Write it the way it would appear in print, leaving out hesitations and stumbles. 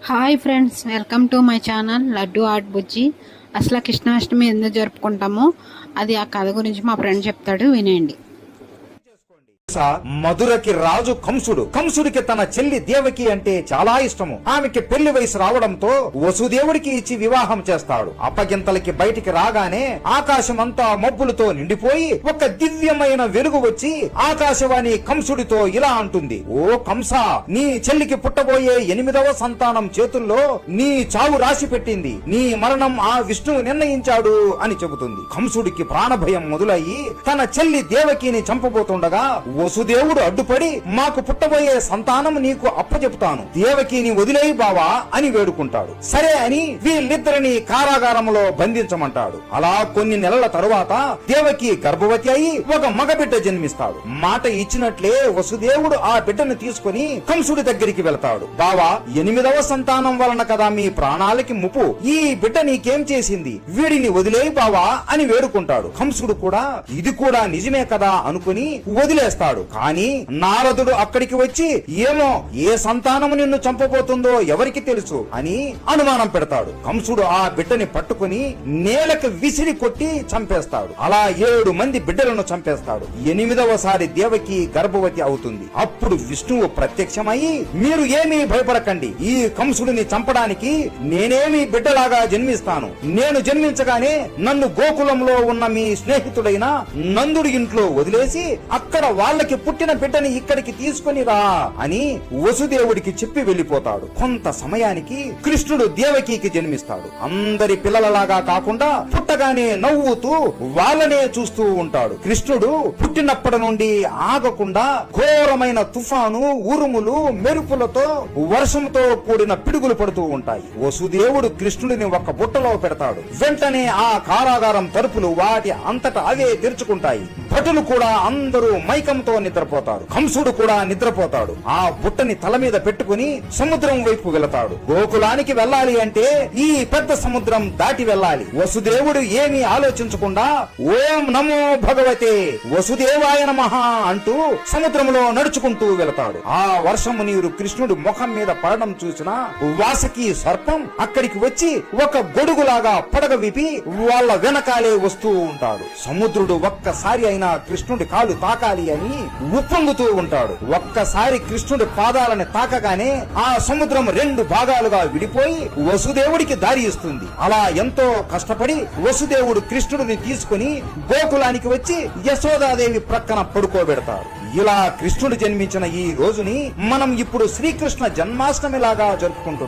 Hi friends, welcome to my channel Laddu art Bujji. అసలు కృష్ణాష్టమి ఎందుకు జరుపుకుంటామో అది ఆ కథ గురించి మా ఫ్రెండ్ చెప్తాడు, వినండి. మధురకి రాజు కంసుడికి తన చెల్లి దేవకి అంటే చాలా ఇష్టము. ఆమెకి పెళ్లి వయసు రావడంతో వసుదేవుడికి ఇచ్చి వివాహం చేస్తాడు. అప్పగింతలకి బయటికి రాగానే ఆకాశం అంతా మబ్బులతో నిండిపోయి ఒక దివ్యమైన వెలుగు వచ్చి ఆకాశవాణి కంసుడితో ఇలా అంటుంది: ఓ కంస, నీ చెల్లికి పుట్టబోయే 8వ సంతానం చేతుల్లో నీ చావు రాసి పెట్టింది. నీ మరణం ఆ విష్ణువు నిర్ణయించాడు అని చెబుతుంది. కంసుడికి ప్రాణభయం మొదలయ్యి తన చెల్లి దేవకిని చంపబోతుండగా వసుదేవుడు అడ్డుపడి, మాకు పుట్టబోయే సంతానం నీకు అప్పచెపుతాను, దేవకిని వదిలేయి బావా అని వేడుకుంటాడు. సరే అని వీళ్ళిద్దరిని కారాగారంలో బంధించమంటాడు. అలా కొన్ని నెలల తరువాత దేవకి గర్భవతి అయి ఒక మగబిడ్డ జన్మిస్తాడు. మాట ఇచ్చినట్లే వసుదేవుడు ఆ బిడ్డను తీసుకుని కంసుడి దగ్గరికి వెళతాడు. బావా, 8వ సంతానం వలన కదా మీ ప్రాణాలకి ముప్పు. ఈ బిడ్డ నీకేం చేసింది? వీడిని వదిలేయి బావా అని వేడుకుంటాడు. కంసుడు కూడా ఇది కూడా నిజమే కదా అనుకుని వదిలేస్తాడు. కానీ నారదుడు అక్కడికి వచ్చి, ఏమో ఏ సంతానము నిన్ను చంపబోతుందో ఎవరికి తెలుసు అని అనుమానం పెడతాడు. కంసుడు ఆ బిడ్డని పట్టుకుని నేలకు విసిరి కొట్టి చంపేస్తాడు. అలా 7 మంది బిడ్డలను చంపేస్తాడు. 8వసారి దేవకి గర్భవతి అవుతుంది. అప్పుడు విష్ణువు ప్రత్యక్షమై, మీరు ఏమీ భయపడకండి, ఈ కంసుడిని చంపడానికి నేనేమి బిడ్డలాగా జన్మిస్తాను. నేను జన్మించగానే నన్ను గోకులంలో ఉన్న మీ స్నేహితుడైన నందుడి ఇంట్లో వదిలేసి అక్కడ వాళ్ళకి పుట్టిన బిడ్డని ఇక్కడికి తీసుకుని రా అని వసుదేవుడికి చెప్పి వెళ్లిపోతాడు. కొంత సమయానికి కృష్ణుడు దేవకికి జన్మిస్తాడు. అందరి పిల్లలలాగా కాకుండా పుట్టగానే నవ్వుతూ వాళ్ళనే చూస్తూ ఉంటాడు. కృష్ణుడు పుట్టినప్పటి నుండి ఆగకుండా ఘోరమైన తుఫాను, ఉరుములు, మెరుపులతో, వర్షంతో కూడిన పిడుగులు పడుతూ ఉంటాయి. వసుదేవుడు కృష్ణుడిని ఒక బుట్టలో పెడతాడు. వెంటనే ఆ కారాగారం తలుపులు వాటి అంతటా అవే తెరుచుకుంటాయి. భటులు కూడా అందరూ మైకంతో నిద్రపోతారు. కంసుడు కూడా నిద్రపోతాడు. ఆ బుట్టని తల మీద పెట్టుకుని సముద్రం వైపు వెళతాడు. గోకులానికి వెళ్ళాలి అంటే ఈ పెద్ద సముద్రం దాటి వెళ్ళాలి. వసుదేవుడు ఏమీ ఆలోచించకుండా ఓం నమో భగవతే వసుదేవాయ నమః అంటూ సముద్రంలో నడుచుకుంటూ వెళతాడు. ఆ వర్షము నీరు కృష్ణుడు ముఖం మీద పడడం చూసిన వాసకి సర్పం అక్కడికి వచ్చి ఒక గొడుగులాగా పడగ విపి వాళ్ళ వెనకాలే వస్తూ ఉంటాడు. సముద్రుడు ఒక్కసారి అయినా కృష్ణుడి కాలు తాకాలి అని ఉప్పొంగుతూ ఉంటాడు. ఒక్కసారి కృష్ణుడి పాదాలని తాకగానే ఆ సముద్రం 2 భాగాలుగా విడిపోయి వసుదేవుడికి దారి ఇస్తుంది. అలా ఎంతో కష్టపడి వసుదేవుడు కృష్ణుడిని తీసుకుని గోకులానికి వచ్చి యశోదాదేవి ప్రక్కన పడుకోబెడతారు. ఇలా కృష్ణుడు జన్మించిన ఈ రోజుని మనం ఇప్పుడు శ్రీకృష్ణ జన్మాష్టమి లాగా జరుపుకుంటున్నాం.